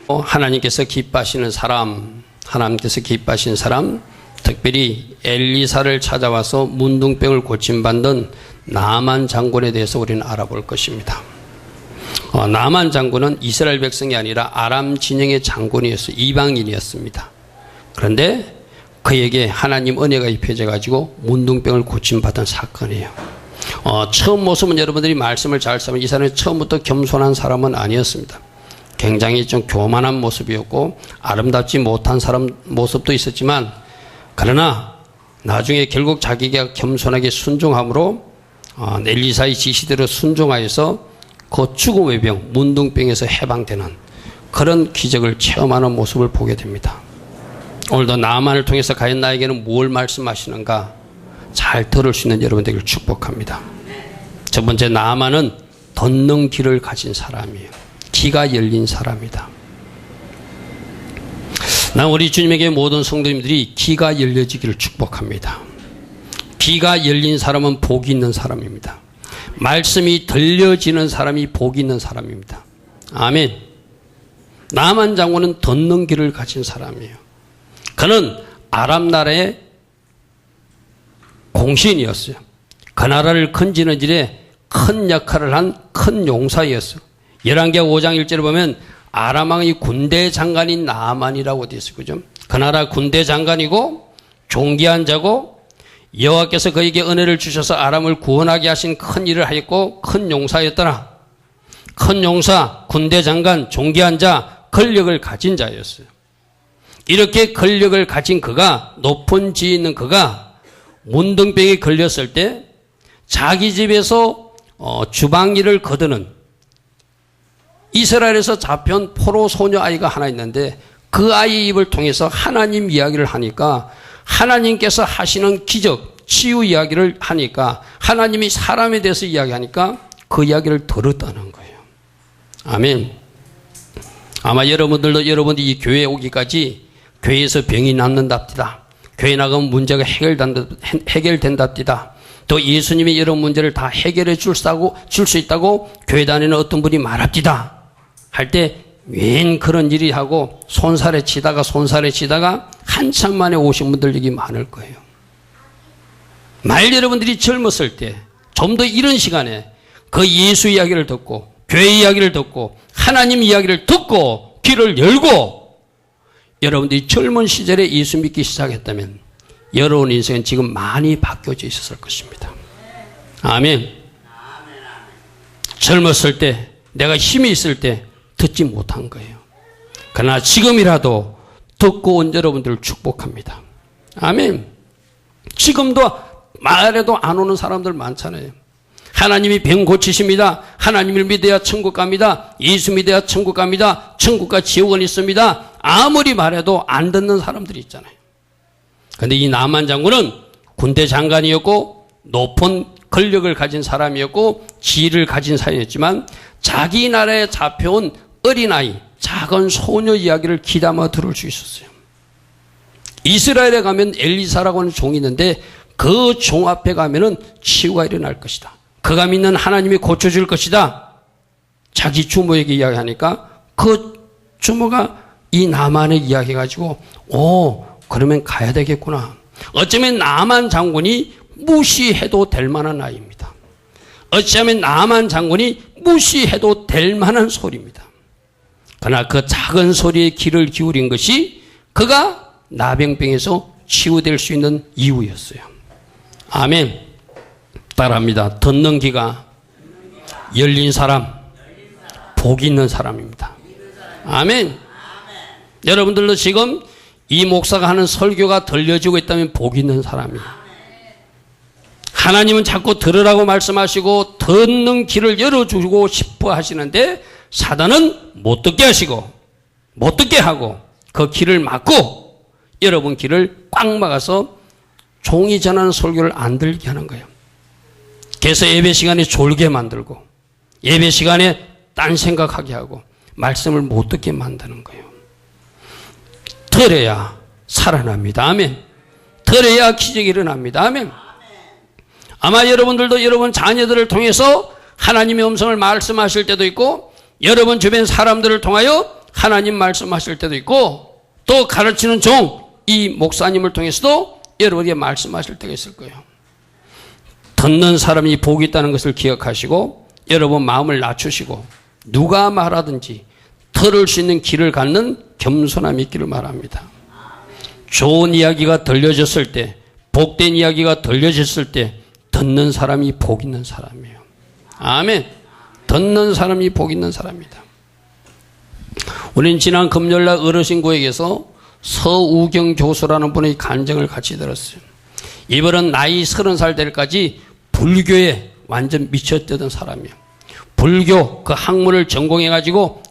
하나님께서 기뻐하시는 사람, 특별히 엘리사를 찾아와서 문둥병을 고침받는 나만 장군에 대해서 우리는 알아볼 것입니다. 나만 장군은 이스라엘 백성이 아니라 아람 진영의 장군이었어요. 이방인이었습니다. 그런데 그에게 하나님 은혜가 입혀져 가지고 문둥병을 고침받은 사건이에요. 처음 모습은 여러분들이 말씀을 잘 쓰면 이 사람이 처음부터 겸손한 사람은 아니었습니다. 굉장히 좀 교만한 모습이었고 아름답지 못한 사람 모습도 있었지만, 그러나 나중에 결국 자기가 겸손하게 순종함으로 엘리사의 지시대로 순종하여서 그 죽음의 병, 문둥병에서 해방되는 그런 기적을 체험하는 모습을 보게 됩니다. 오늘도 나만을 통해서 과연 나에게는 뭘 말씀하시는가 잘 들을 수 있는 여러분 되기를 축복합니다. 첫 번째, 나만은 걷는 길을 가진 사람이에요. 귀가 열린 사람이다. 난 우리 주님에게 모든 성도님들이 귀가 열려지기를 축복합니다. 귀가 열린 사람은 복이 있는 사람입니다. 말씀이 들려지는 사람이 복이 있는 사람입니다. 아멘. 나만 장군은 걷는 길을 가진 사람이에요. 그는 아람 나라의 공신이었어요. 그 나라를 건지는 일에 큰 역할을 한 큰 용사였어요. 열왕기하 5장 1절에 보면 아람 왕의 군대 장관인 나만이라고 되어 있어요. 그죠? 그 나라 군대 장관이고 존귀한 자고 여호와께서 그에게 은혜를 주셔서 아람을 구원하게 하신 큰 일을 하였고 큰 용사였더라. 큰 용사, 군대 장관, 존귀한 자, 권력을 가진 자였어요. 이렇게 권력을 가진 그가, 높은 지위에 있는 그가 문둥병에 걸렸을 때 자기 집에서 주방일을 거두는 이스라엘에서 잡혀온 포로 소녀 아이가 하나 있는데, 그 아이의 입을 통해서 하나님 이야기를 하니까 하나님께서 하시는 기적, 치유 이야기를 하니까, 하나님이 사람에 대해서 이야기하니까 그 이야기를 들었다는 거예요. 아멘. 아마 여러분들도 여러분들이 이 교회에 오기까지 교회에서 병이 낫는답디다, 교회 나가면 문제가 해결된답디다, 또 예수님이 이런 문제를 다 해결해 줄 수 있다고 교회 다니는 어떤 분이 말합디다 할 때 웬 그런 일이 하고 손살에 치다가 한참 만에 오신 분들 여기 많을 거예요. 여러분들이 젊었을 때 좀 더 이런 시간에 그 예수 이야기를 듣고 교회 이야기를 듣고 하나님 이야기를 듣고 귀를 열고 여러분들이 젊은 시절에 예수 믿기 시작했다면 여러분 인생은 지금 많이 바뀌어져 있었을 것입니다. 아멘. 젊었을 때, 내가 힘이 있을 때 듣지 못한 거예요. 그러나 지금이라도 듣고 온 여러분들을 축복합니다. 아멘. 지금도 말해도 안 오는 사람들 많잖아요. 하나님이 병 고치십니다. 하나님을 믿어야 천국 갑니다. 예수 믿어야 천국 갑니다. 천국과 지옥은 있습니다. 아무리 말해도 안 듣는 사람들이 있잖아요. 그런데 이 나만 장군은 군대 장관이었고 높은 권력을 가진 사람이었고 지위를 가진 사람이었지만 자기 나라에 잡혀온 어린아이, 작은 소녀 이야기를 귀담아 들을 수 있었어요. 이스라엘에 가면 엘리사라고 하는 종이 있는데 그 종 앞에 가면은 치유가 일어날 것이다. 그가 믿는 하나님이 고쳐줄 것이다. 자기 주모에게 이야기하니까 그 주모가 이 나만의 이야기 가지고 그러면 가야 되겠구나. 어쩌면 나만 장군이 무시해도 될 만한 아이입니다. 어쩌면 나만 장군이 무시해도 될 만한 소리입니다. 그러나 그 작은 소리에 귀를 기울인 것이 그가 나병병에서 치유될 수 있는 이유였어요. 아멘. 따라합니다. 듣는 귀가 열린 사람, 복이 있는 사람입니다. 아멘. 여러분들도 지금 이 목사가 하는 설교가 들려지고 있다면 복이 있는 사람이에요. 하나님은 자꾸 들으라고 말씀하시고 듣는 길을 열어주고 싶어 하시는데 사단은 못 듣게 하시고 못 듣게 하고 그 길을 막고 여러분 길을 꽉 막아서 종이 전하는 설교를 안 들게 하는 거예요. 그래서 예배 시간에 졸게 만들고 예배 시간에 딴 생각하게 하고 말씀을 못 듣게 만드는 거예요. 들어야 살아납니다. 아멘. 들어야 기적이 일어납니다. 아멘. 아마 여러분들도 여러분 자녀들을 통해서 하나님의 음성을 말씀하실 때도 있고 여러분 주변 사람들을 통하여 하나님 말씀하실 때도 있고 또 가르치는 종, 이 목사님을 통해서도 여러분에게 말씀하실 때가 있을 거예요. 듣는 사람이 복이 있다는 것을 기억하시고 여러분 마음을 낮추시고 누가 말하든지 들을 수 있는 귀를 갖는 겸손함이 있기를 바랍니다. 좋은 이야기가 들려졌을 때, 복된 이야기가 들려졌을 때 듣는 사람이 복 있는 사람이에요. 아멘. 듣는 사람이 복 있는 사람이다. 우리는 지난 금요일날 어르신고에게서 서우경 교수라는 분의 간증을 같이 들었어요. 이분은 나이 30살 될 때까지 불교에 완전 미쳤던 사람이에요. 불교 그 학문을 전공해가지고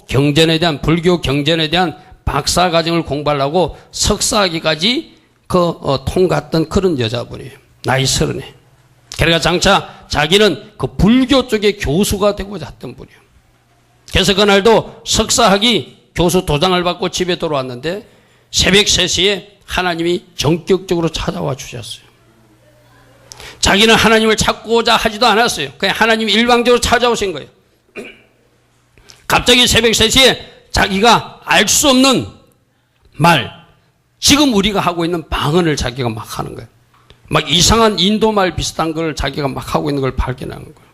불교 경전에 대한 박사 과정을 공부하려고 석사학위까지 통갔던 그런 여자분이에요. 나이 30에. 그러니까 장차 자기는 그 불교 쪽의 교수가 되고자 했던 분이에요. 그래서 그날도 석사학위 교수 도장을 받고 집에 돌아왔는데 새벽 3시에 하나님이 전격적으로 찾아와 주셨어요. 자기는 하나님을 찾고자 하지도 않았어요. 그냥 하나님이 일방적으로 찾아오신 거예요. 갑자기 새벽 3시에 자기가 알 수 없는 말, 지금 우리가 하고 있는 방언을 자기가 막 하는 거예요. 막 이상한 인도말 비슷한 걸 자기가 막 하고 있는 걸 발견하는 거예요.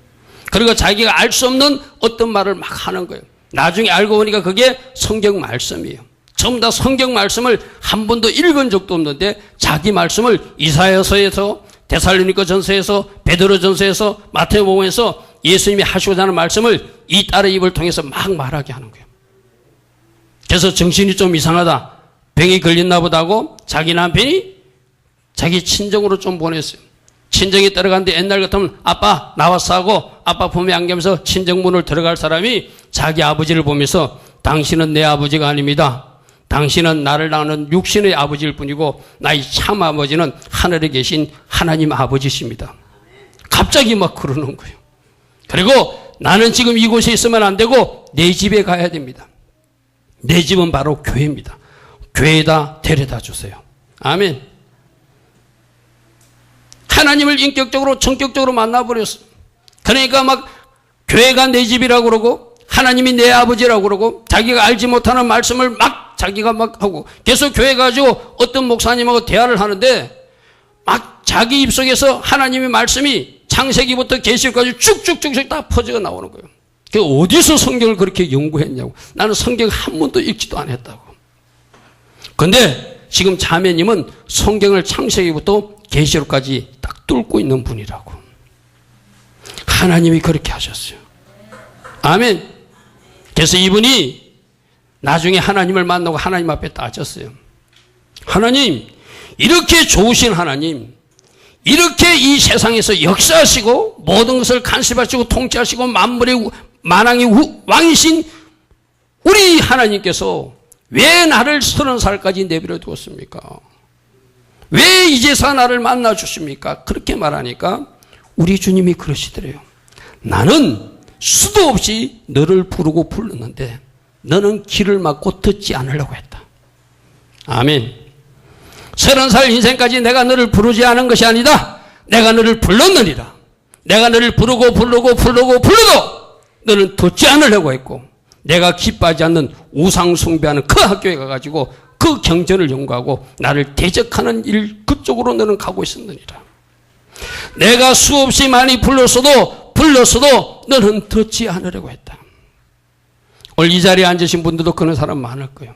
그리고 자기가 알 수 없는 어떤 말을 막 하는 거예요. 나중에 알고 보니까 그게 성경 말씀이에요. 전부 다 성경 말씀을 한 번도 읽은 적도 없는데 자기 말씀을 이사야서에서, 데살로니가 전서에서, 베드로 전서에서, 마태복음에서 예수님이 하시고자 하는 말씀을 이 딸의 입을 통해서 막 말하게 하는 거예요. 그래서 정신이 좀 이상하다, 병이 걸렸나 보다 하고 자기 남편이 자기 친정으로 좀 보냈어요. 친정에 들어갔는데 옛날 같으면 아빠 나왔어 하고 아빠 품에 안기면서 친정문을 들어갈 사람이 자기 아버지를 보면서 당신은 내 아버지가 아닙니다. 당신은 나를 낳는 육신의 아버지일 뿐이고 나의 참 아버지는 하늘에 계신 하나님 아버지십니다. 갑자기 막 그러는 거예요. 그리고 나는 지금 이곳에 있으면 안 되고 내 집에 가야 됩니다. 내 집은 바로 교회입니다. 교회에다 데려다 주세요. 아멘. 하나님을 인격적으로 전격적으로 만나버렸어. 그러니까 막 교회가 내 집이라고 그러고 하나님이 내 아버지라고 그러고 자기가 알지 못하는 말씀을 막 자기가 막 하고 계속 교회 가지고 어떤 목사님하고 대화를 하는데 막 자기 입속에서 하나님의 말씀이 창세기부터 계시록까지 쭉쭉쭉쭉 다 퍼져 나오는 거예요. 그 어디서 성경을 그렇게 연구했냐고. 나는 성경 한 번도 읽지도 않았다고. 근데 지금 자매님은 성경을 창세기부터 계시록까지 딱 뚫고 있는 분이라고. 하나님이 그렇게 하셨어요. 아멘. 그래서 이분이 나중에 하나님을 만나고 하나님 앞에 따졌어요. 하나님, 이렇게 좋으신 하나님, 이렇게 이 세상에서 역사하시고 모든 것을 간섭하시고 통치하시고 만물의 만왕의 왕이신 우리 하나님께서 왜 나를 30살까지 내버려 두었습니까? 왜 이제서 나를 만나 주십니까? 그렇게 말하니까 우리 주님이 그러시더래요. 나는 수도 없이 너를 부르고 불렀는데 너는 귀를 막고 듣지 않으려고 했다. 아멘. 30살 인생까지 내가 너를 부르지 않은 것이 아니다. 내가 너를 불렀느니라. 내가 너를 부르고 불러도 너는 듣지 않으려고 했고 내가 기뻐하지 않는 우상 숭배하는 그 학교에 가가지고 그 경전을 연구하고 나를 대적하는 일 그쪽으로 너는 가고 있었느니라. 내가 수없이 많이 불렀어도 너는 듣지 않으려고 했다. 오늘 이 자리에 앉으신 분들도 그런 사람 많을 거예요.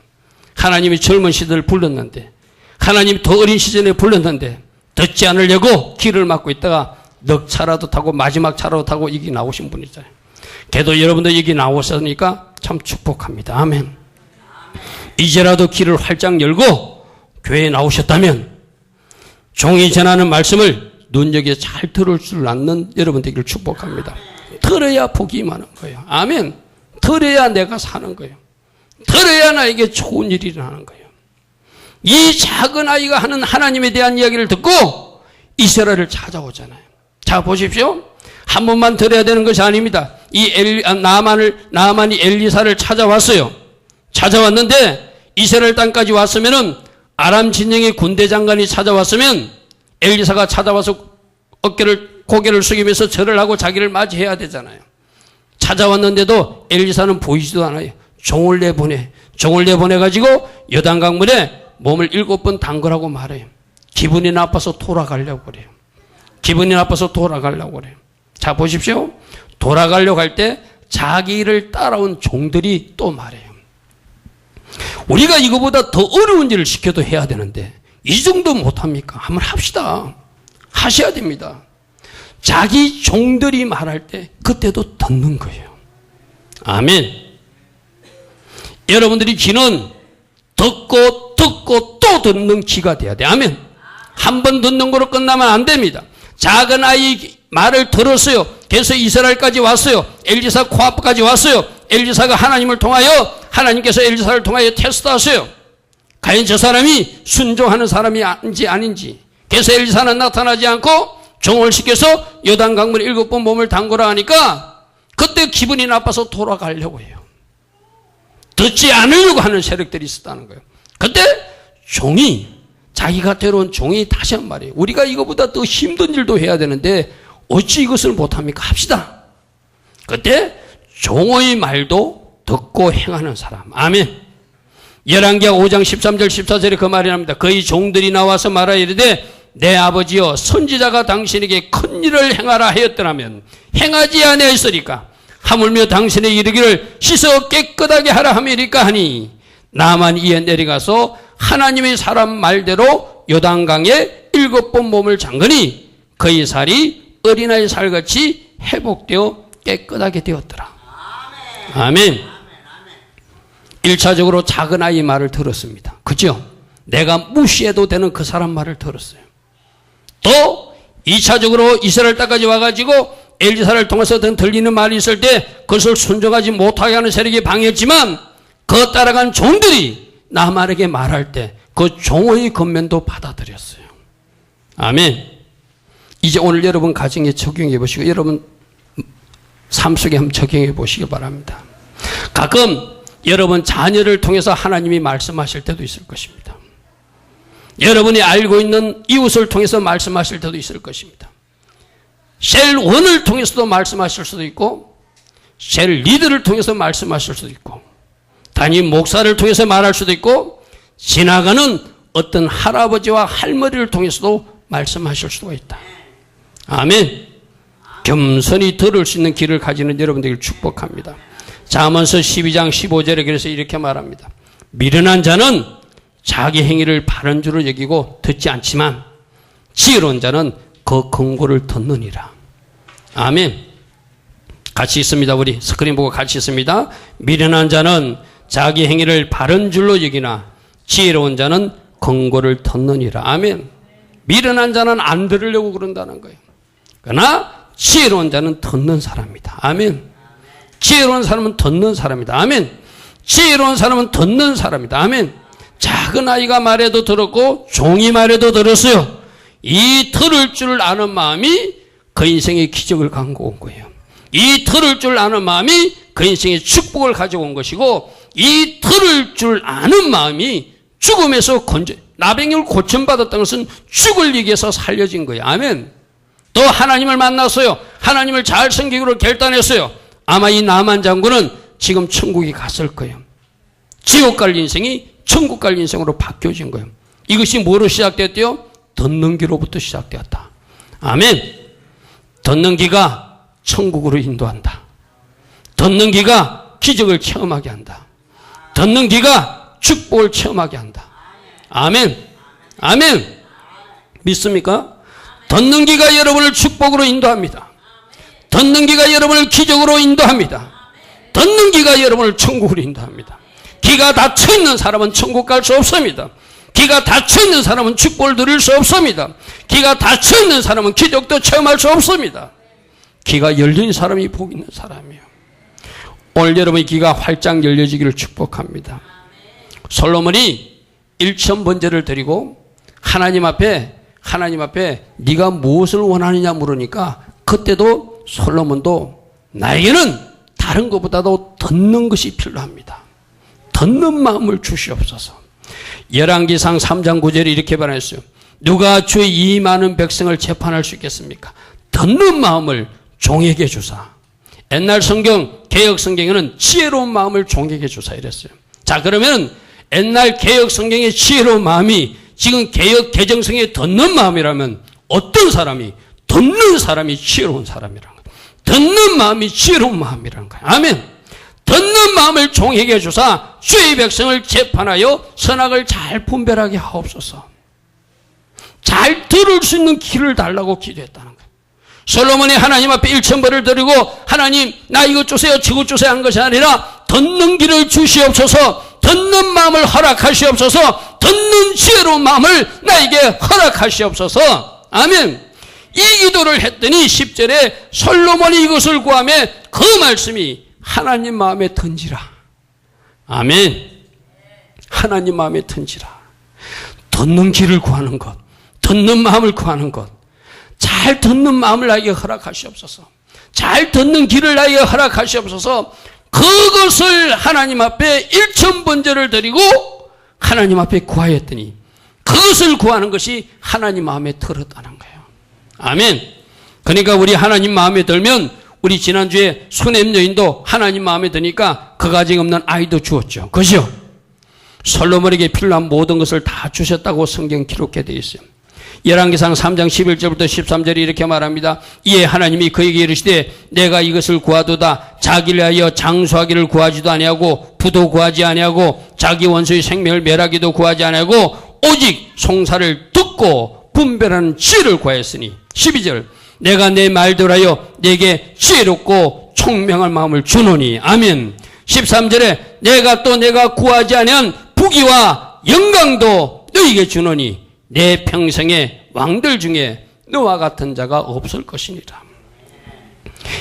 하나님이 젊은 시절을 불렀는데 하나님이 더 어린 시절에 불렀는데 듣지 않으려고 길을 막고 있다가 넉 차라도 타고 마지막 차라도 타고 여기 나오신 분이잖아요. 그래도 여러분들 여기 나오셨으니까 참 축복합니다. 아멘. 이제라도 길을 활짝 열고 교회에 나오셨다면 종이 전하는 말씀을 눈여겨 잘 들을 줄 아는 여러분 되기를 축복합니다. 들어야 복이 많은 거예요. 아멘. 들어야 내가 사는 거예요. 들어야 나에게 좋은 일이 일어나는 거예요. 이 작은 아이가 하는 하나님에 대한 이야기를 듣고 이스라엘을 찾아오잖아요. 자 보십시오. 한 번만 들어야 되는 것이 아닙니다. 나아만이 엘리사를 찾아왔어요. 찾아왔는데 이스라엘 땅까지 왔으면은 아람 진영의 군대 장관이 찾아왔으면 엘리사가 찾아와서 고개를 숙이면서 절을 하고 자기를 맞이해야 되잖아요. 찾아왔는데도 엘리사는 보이지도 않아요. 종을 내보내. 종을 내보내가지고 요단강물에 몸을 7번 담그라고 말해요. 기분이 나빠서 돌아가려고 그래요. 기분이 나빠서 돌아가려고 그래요. 자, 보십시오. 돌아가려고 할 때 자기 일을 따라온 종들이 또 말해요. 우리가 이거보다 더 어려운 일을 시켜도 해야 되는데 이 정도 못합니까? 한번 합시다. 하셔야 됩니다. 자기 종들이 말할 때 그때도 듣는 거예요. 아멘. 여러분들이 귀는 듣고 또 듣는 귀가 돼야 돼. 아멘. 한 번 듣는 거로 끝나면 안 됩니다. 작은 아이 말을 들었어요. 그래서 이스라엘까지 왔어요. 엘리사 코앞까지 왔어요. 엘리사가 하나님을 통하여, 하나님께서 엘리사를 통하여 테스트하세요. 과연 저 사람이 순종하는 사람이 아닌지. 그래서 엘리사는 나타나지 않고 종을 시켜서 요단강물에 7번 몸을 담그라 하니까 그때 기분이 나빠서 돌아가려고 해요. 듣지 않으려고 하는 세력들이 있었다는 거예요. 그때 종이, 자기가 데려온 종이 다시 한 말이에요. 우리가 이거보다 더 힘든 일도 해야 되는데 어찌 이것을 못합니까? 합시다. 그때 종의 말도 듣고 행하는 사람. 아멘. 열왕기하 5장 13절 14절에 그 말이 납니다. 그의 종들이 나와서 말하여 이르되 내 아버지여 선지자가 당신에게 큰 일을 행하라 하였더라면 행하지 아니하였으리까? 하물며 당신의 이르기를 씻어 깨끗하게 하라 함이리까 하니 나만 이에 내려가서 하나님의 사람 말대로 요단강에 7번 몸을 잠그니 그의 살이 어린아이 살같이 회복되어 깨끗하게 되었더라. 아멘. 1차적으로 작은 아이 말을 들었습니다. 그죠? 내가 무시해도 되는 그 사람 말을 들었어요. 또 2차적으로 이스라엘 땅까지 와가지고 엘리사를 통해서 들리는 말이 있을 때 그것을 순종하지 못하게 하는 세력이 방해했지만 그 따라간 종들이 나만에게 말할 때 그 종의 권면도 받아들였어요. 아멘. 이제 오늘 여러분 가정에 적용해 보시고 여러분 삶 속에 한번 적용해 보시기 바랍니다. 가끔 여러분 자녀를 통해서 하나님이 말씀하실 때도 있을 것입니다. 여러분이 알고 있는 이웃을 통해서 말씀하실 때도 있을 것입니다. 셀원을 통해서도 말씀하실 수도 있고 셀 리더를 통해서 말씀하실 수도 있고 담임 목사를 통해서 말할 수도 있고 지나가는 어떤 할아버지와 할머니를 통해서도 말씀하실 수가 있다. 아멘. 겸손히 들을 수 있는 길을 가지는 여러분들을 축복합니다. 잠언서 12장 15절에 그래서 이렇게 말합니다. 미련한 자는 자기 행위를 바른 줄로 여기고 듣지 않지만 지혜로운 자는 그 권고를 듣느니라. 아멘. 같이 있습니다. 우리 스크린 보고 같이 있습니다. 미련한 자는 자기 행위를 바른 줄로 여기나 지혜로운 자는 권고를 듣느니라. 아멘. 미련한 자는 안 들으려고 그런다는 거예요. 그러나 지혜로운 자는 듣는 사람이다. 아멘. 지혜로운 사람은 듣는 사람이다. 아멘. 지혜로운 사람은 듣는 사람이다. 아멘. 작은 아이가 말해도 들었고 종이 말해도 들었어요. 이 들을 줄 아는 마음이 그 인생의 기적을 갖고 온 거예요. 이 들을 줄 아는 마음이 그 인생의 축복을 가지고 온 것이고 이 들을 줄 아는 마음이 죽음에서 나병을 고침받았다는 것은 죽을 위기에서 살려진 거예요. 아멘. 또 하나님을 만났어요. 하나님을 잘 섬기기로 결단했어요. 아마 이 나만 장군은 지금 천국에 갔을 거예요. 지옥 갈 인생이 천국 갈 인생으로 바뀌어진 거예요. 이것이 뭐로 시작됐대요? 듣는 귀로부터 시작되었다. 아멘. 듣는 귀가 천국으로 인도한다. 듣는 귀가 기적을 체험하게 한다. 듣는 귀가 축복을 체험하게 한다. 아멘. 아멘. 믿습니까? 듣는 귀가 여러분을 축복으로 인도합니다. 듣는 귀가 여러분을 기적으로 인도합니다. 듣는 귀가 여러분을 천국으로 인도합니다. 귀가 닫혀있는 사람은 천국 갈 수 없습니다. 귀가 닫혀있는 사람은 축복을 누릴 수 없습니다. 귀가 닫혀있는 사람은 기적도 체험할 수 없습니다. 귀가 열린 사람이 복 있는 사람이에요. 오늘 여러분의 귀가 활짝 열려지기를 축복합니다. 솔로몬이 1,000번제를 드리고 하나님 앞에 네가 무엇을 원하느냐 물으니까 그때도 솔로몬도 나에게는 다른 것보다도 듣는 것이 필요합니다. 듣는 마음을 주시옵소서. 열왕기상 3장 9절에 이렇게 말했어요. 누가 주의 이 많은 백성을 재판할 수 있겠습니까? 듣는 마음을 종에게 주사. 옛날 성경 개혁 성경에는 지혜로운 마음을 종에게 주사 이랬어요. 자, 그러면 옛날 개혁 성경의 지혜로운 마음이 지금 개혁 개정성에 듣는 마음이라면 어떤 사람이? 듣는 사람이 지혜로운 사람이라는 거예요. 듣는 마음이 지혜로운 마음이라는 거예요. 아멘. 듣는 마음을 종에게 주사 주의 백성을 재판하여 선악을 잘 분별하게 하옵소서. 잘 들을 수 있는 귀를 달라고 기도했다는 거예요. 솔로몬이 하나님 앞에 일천벌을 드리고 하나님 나 이것 주세요 저것 주세요 한 것이 아니라 듣는 귀를 주시옵소서, 듣는 마음을 허락하시옵소서, 듣는 지혜로운 마음을 나에게 허락하시옵소서. 아멘. 이 기도를 했더니 10절에 솔로몬이 이것을 구하며 그 말씀이 하나님 마음에 든지라. 아멘. 하나님 마음에 든지라. 듣는 귀를 구하는 것, 듣는 마음을 구하는 것, 잘 듣는 마음을 나에게 허락하시옵소서, 잘 듣는 귀를 나에게 허락하시옵소서. 그것을 하나님 앞에 일천번제를 드리고 하나님 앞에 구하였더니 그것을 구하는 것이 하나님 마음에 들었다는 거예요. 아멘. 그러니까 우리 하나님 마음에 들면, 우리 지난주에 수냄 여인도 하나님 마음에 드니까 그 가정 없는 아이도 주었죠. 그죠? 솔로몬에게 필요한 모든 것을 다 주셨다고 성경 기록해 되어 있어요. 열왕기상 3장 11절부터 13절이 이렇게 말합니다. 이에 하나님이 그에게 이르시되 내가 이것을 구하도다. 자기를 위하여 장수하기를 구하지도 아니하고 부도 구하지 아니하고 자기 원수의 생명을 멸하기도 구하지 아니하고 오직 송사를 듣고 분별하는 지혜를 구하였으니. 12절 내가 내 말대로 하여 내게 지혜롭고 총명한 마음을 주노니. 아멘. 13절에 내가 구하지 아니한 부귀와 영광도 너에게 주노니 내 평생의 왕들 중에 너와 같은 자가 없을 것이니라.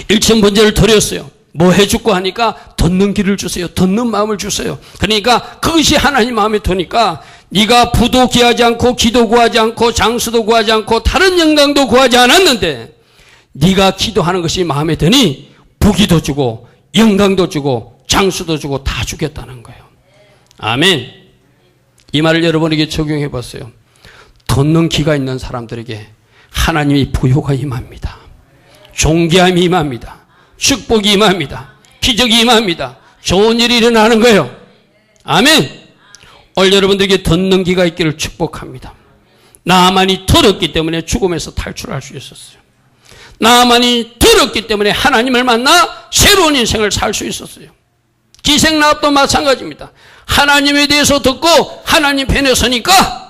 일천번제를 드렸어요. 뭐 해줄까 하니까 듣는 귀를 주세요, 듣는 마음을 주세요. 그러니까 그것이 하나님 마음에 드니까 네가 부도 구하지 않고 기도 구하지 않고 장수도 구하지 않고 다른 영광도 구하지 않았는데 네가 기도하는 것이 마음에 드니 부귀도 주고 영광도 주고 장수도 주고 다 주겠다는 거예요. 아멘. 이 말을 여러분에게 적용해 봤어요. 듣는 귀가 있는 사람들에게 하나님의 부요가 임합니다. 존귀함이 임합니다. 축복이 임합니다. 기적이 임합니다. 좋은 일이 일어나는 거예요. 아멘. 오늘 여러분들에게 듣는 귀가 있기를 축복합니다. 나만이 들었기 때문에 죽음에서 탈출할 수 있었어요. 나만이 들었기 때문에 하나님을 만나 새로운 인생을 살 수 있었어요. 기생나합도 마찬가지입니다. 하나님에 대해서 듣고 하나님 편에 서니까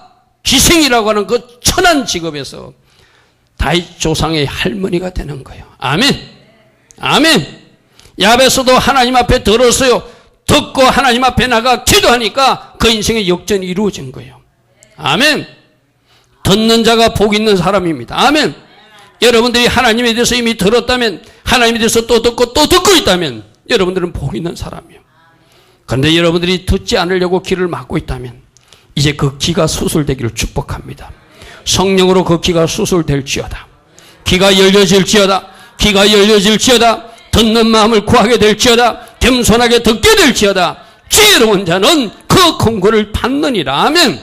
기생이라고 하는 그 천한 직업에서 다윗 조상의 할머니가 되는 거예요. 아멘. 아멘. 야베스도 하나님 앞에 들었어요. 듣고 하나님 앞에 나가 기도하니까 그 인생의 역전이 이루어진 거예요. 아멘. 듣는 자가 복 있는 사람입니다. 아멘. 여러분들이 하나님에 대해서 이미 들었다면, 하나님에 대해서 또 듣고 또 듣고 있다면 여러분들은 복 있는 사람이에요. 그런데 여러분들이 듣지 않으려고 귀를 막고 있다면 이제 그 귀가 수술되기를 축복합니다. 성령으로 그 귀가 수술될지어다. 귀가 열려질지어다. 귀가 열려질지어다. 듣는 마음을 구하게 될지어다. 겸손하게 듣게 될지어다. 지혜로운 자는 그 공고를 받느니라. 아멘.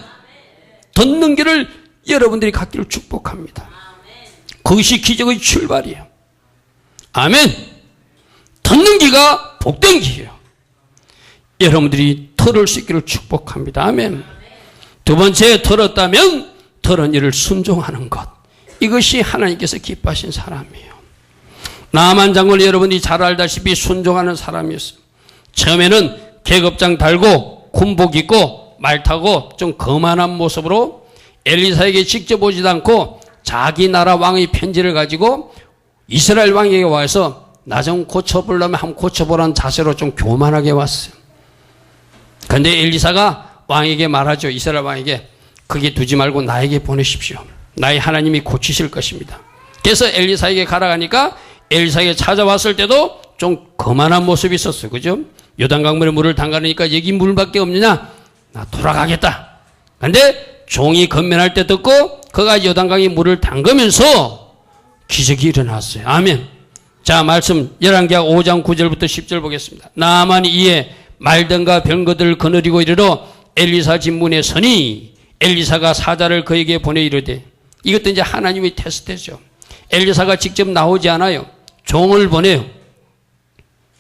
듣는 길을 여러분들이 갖기를 축복합니다. 그것이 기적의 출발이에요. 아멘. 듣는 귀가 복된 귀예요. 여러분들이 들을 수 있기를 축복합니다. 아멘. 두 번째, 들었다면 들은 일을 순종하는 것. 이것이 하나님께서 기뻐하신 사람이에요. 나만 장군을 여러분이 잘 알다시피 순종하는 사람이었어요. 처음에는 계급장 달고 군복 입고 말 타고 좀 거만한 모습으로 엘리사에게 직접 오지도 않고 자기 나라 왕의 편지를 가지고 이스라엘 왕에게 와서 나 좀 고쳐보려면 한번 고쳐보라는 자세로 좀 교만하게 왔어요. 그런데 엘리사가 왕에게 말하죠. 이스라엘 왕에게 거기 두지 말고 나에게 보내십시오. 나의 하나님이 고치실 것입니다. 그래서 엘리사에게 가라가니까 엘리사에게 찾아왔을 때도 좀 거만한 모습이 있었어요. 그죠? 요단강물에 물을 담가니까 여기 물밖에 없느냐? 나 돌아가겠다. 그런데 종이 건면할 때 듣고 그가 요단강에 물을 담그면서 기적이 일어났어요. 아멘. 자, 말씀 열왕기하 5장 9절부터 10절 보겠습니다. 나아만이 이에 말든가 병거들을 거느리고 이르러 엘리사 집 문에 서니 엘리사가 사자를 그에게 보내 이르되, 이것도 이제 하나님의 테스트죠. 엘리사가 직접 나오지 않아요. 종을 보내요.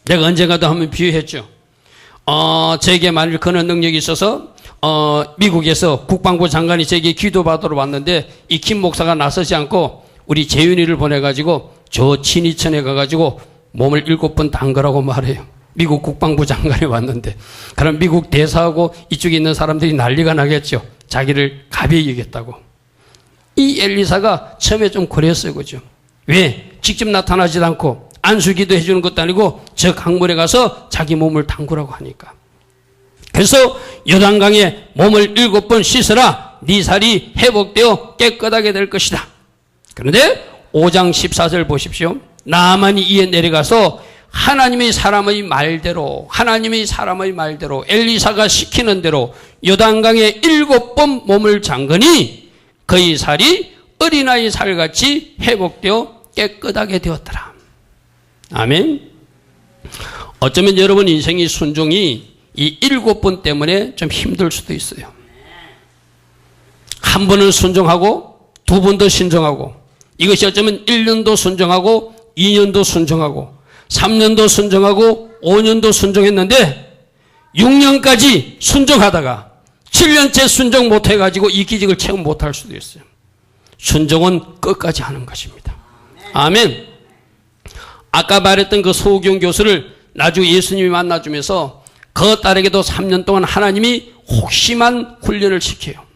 내가 언젠가도 한번 비유했죠. 제게 만일 그런 능력이 있어서 미국에서 국방부 장관이 제게 기도받으러 왔는데 이 김 목사가 나서지 않고 우리 재윤이를 보내가지고 저 친이천에 가가지고 몸을 7번 담그라고 말해요. 미국 국방부 장관이 왔는데. 그럼 미국 대사하고 이쪽에 있는 사람들이 난리가 나겠죠. 자기를 가벼이 여겼다고. 이 엘리사가 처음에 좀 그랬어요. 그죠? 왜? 직접 나타나지도 않고 안수기도 해주는 것도 아니고 저 강물에 가서 자기 몸을 담그라고 하니까. 그래서 요단강에 몸을 7번 씻으라. 네 살이 회복되어 깨끗하게 될 것이다. 그런데 5장 14절 보십시오. 나아만이 이에 내려가서 하나님의 사람의 말대로 엘리사가 시키는 대로 요단강에 7번 몸을 잠그니 그의 살이 어린아이 살같이 회복되어 깨끗하게 되었더라. 아멘. 어쩌면 여러분 인생의 순종이 이 7번 때문에 좀 힘들 수도 있어요. 한 번은 순종하고 두 번 더 순종하고 이것이 어쩌면 1년도 순종하고 2년도 순종하고 3년도 순종하고 5년도 순종했는데 6년까지 순종하다가 7년째 순종 못해가지고 이 기직을 체험 못할 수도 있어요. 순종은 끝까지 하는 것입니다. 아멘. 아까 말했던 그 소경 교수를 나중에 예수님이 만나주면서 그 딸에게도 3년 동안 하나님이 혹심한 훈련을 시켜요.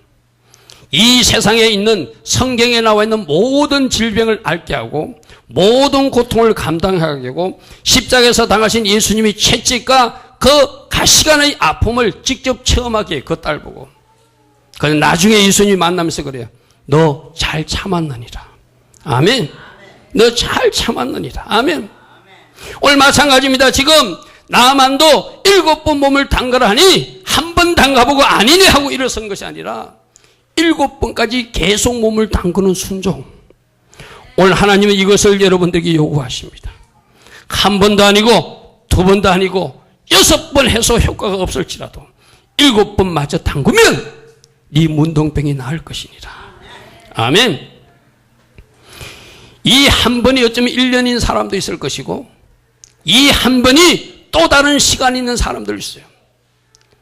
이 세상에 있는 성경에 나와 있는 모든 질병을 앓게 하고 모든 고통을 감당하게 하고 십자가에서 당하신 예수님의 채찍과 그 가시관의 아픔을 직접 체험하게 그 딸 보고. 그래서 나중에 예수님이 만나면서 그래요. 너 잘 참았느니라. 아멘. 너 잘 참았느니라. 아멘. 오늘 마찬가지입니다. 지금 나만도 7번 몸을 담가라 하니 한 번 담가보고 아니네 하고 일어선 것이 아니라 7번까지 계속 몸을 담그는 순종. 오늘 하나님은 이것을 여러분들에게 요구하십니다. 한 번도 아니고 두 번도 아니고 6번 해서 효과가 없을지라도 7번 마저 담그면 네 문둥병이 나을 것이니라. 아멘. 이 한 번이 어쩌면 1년인 사람도 있을 것이고 이 한 번이 또 다른 시간이 있는 사람도 있어요.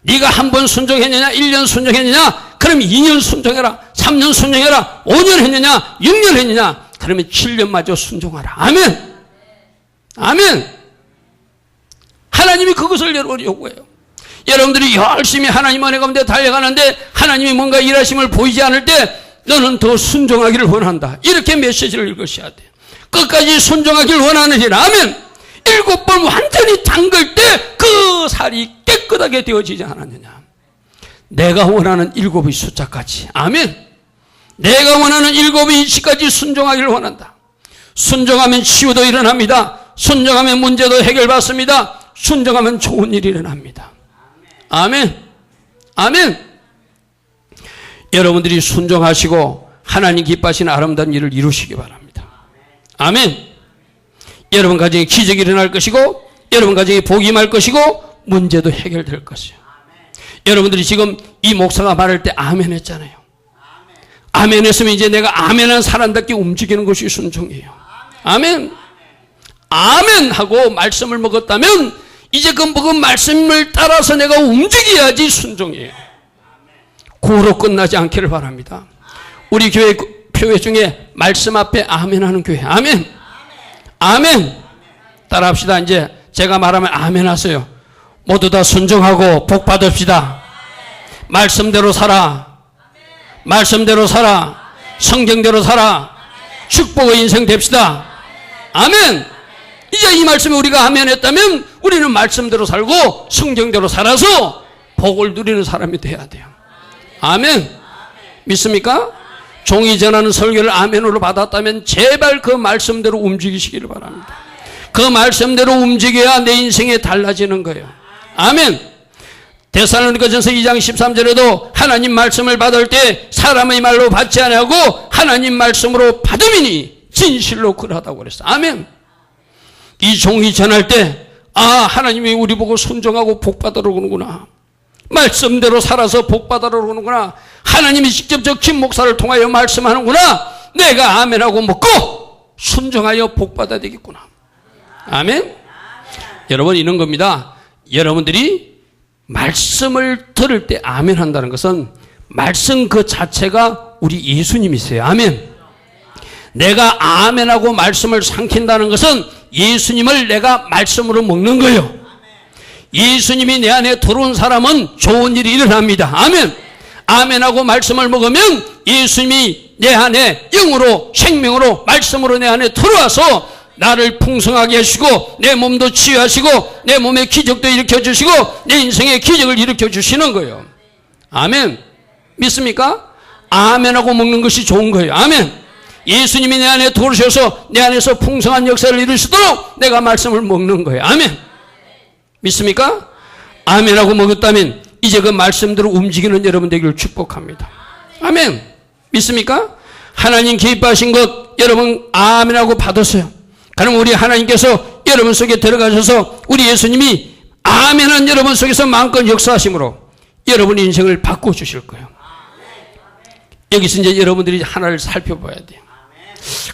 네가 한 번 순종했느냐 1년 순종했느냐 그럼 2년 순종해라. 3년 순종해라. 5년 했느냐 6년 했느냐 그러면 7년마저 순종하라. 아멘. 아멘. 하나님이 그것을 여러분 요구해요. 여러분들이 열심히 하나님 은혜 가운데 달려가는데 하나님이 뭔가 일하심을 보이지 않을 때 너는 더 순종하기를 원한다. 이렇게 메시지를 읽으셔야 돼요. 끝까지 순종하기를 원하느니라. 아멘. 7번 완전히 담글 때 그 살이 깨끗하게 되어지지 않았느냐. 내가 원하는 7의 숫자까지. 아멘. 내가 원하는 7의 이치까지 순종하기를 원한다. 순종하면 치유도 일어납니다. 순종하면 문제도 해결받습니다. 순종하면 좋은 일이 일어납니다. 아멘. 아멘. 여러분들이 순종하시고 하나님 기뻐하시는 아름다운 일을 이루시기 바랍니다. 아멘. 여러분 가정에 기적이 일어날 것이고 여러분 가정에 복이 임할 것이고 문제도 해결될 것이요. 여러분들이 지금 이 목사가 말할 때 아멘 했잖아요. 아멘 했으면 이제 내가 아멘한 사람답게 움직이는 것이 순종이에요. 아멘. 아멘 하고 말씀을 먹었다면 이제 그 먹은 말씀을 따라서 내가 움직여야지 순종이에요. 구로 끝나지 않기를 바랍니다. 우리 교회 중에 말씀 앞에 아멘 하는 교회. 아멘. 아멘. 따라합시다. 이제 제가 말하면 아멘 하세요. 모두 다 순종하고 복 받읍시다. 말씀대로 살아. 말씀대로 살아. 성경대로 살아. 축복의 인생 됩시다. 아멘. 이제 이 말씀에 우리가 아멘 했다면 우리는 말씀대로 살고 성경대로 살아서 복을 누리는 사람이 돼야 돼요. 아멘. 믿습니까? 종이 전하는 설교를 아멘으로 받았다면 제발 그 말씀대로 움직이시기를 바랍니다. 그 말씀대로 움직여야 내 인생에 달라지는 거예요. 아멘. 데살로니가전서 2장 13절에도 하나님 말씀을 받을 때 사람의 말로 받지 아니하고 하나님 말씀으로 받음이니 진실로 그러하다고 그랬어요. 아멘. 이 종이 전할 때 하나님이 우리 보고 순종하고 복 받으러 오는구나. 말씀대로 살아서 복 받으러 오는구나. 하나님이 직접 저 김 목사를 통하여 말씀하는구나. 내가 아멘하고 먹고 순종하여 복 받아야 되겠구나. 아멘. 여러분 이런 겁니다. 여러분들이 말씀을 들을 때 아멘 한다는 것은 말씀 그 자체가 우리 예수님이세요. 아멘. 내가 아멘하고 말씀을 삼킨다는 것은 예수님을 내가 말씀으로 먹는 거예요. 예수님이 내 안에 들어온 사람은 좋은 일이 일어납니다. 아멘. 아멘하고 말씀을 먹으면 예수님이 내 안에 영으로 생명으로 말씀으로 내 안에 들어와서 나를 풍성하게 하시고 내 몸도 치유하시고 내 몸의 기적도 일으켜주시고 내 인생의 기적을 일으켜주시는 거예요. 아멘. 믿습니까? 아멘하고 먹는 것이 좋은 거예요. 아멘. 예수님이 내 안에 들어오셔서 내 안에서 풍성한 역사를 이루시도록 내가 말씀을 먹는 거예요. 아멘. 믿습니까? 아멘하고 먹었다면 이제 그 말씀대로 움직이는 여러분 되기를 축복합니다. 아멘. 믿습니까? 하나님 기뻐하신 것 여러분 아멘하고 받았어요. 그럼 우리 하나님께서 여러분 속에 들어가셔서 우리 예수님이 아멘한 여러분 속에서 마음껏 역사하심으로 여러분의 인생을 바꿔주실 거예요. 여기서 이제 여러분들이 하나를 살펴봐야 돼요.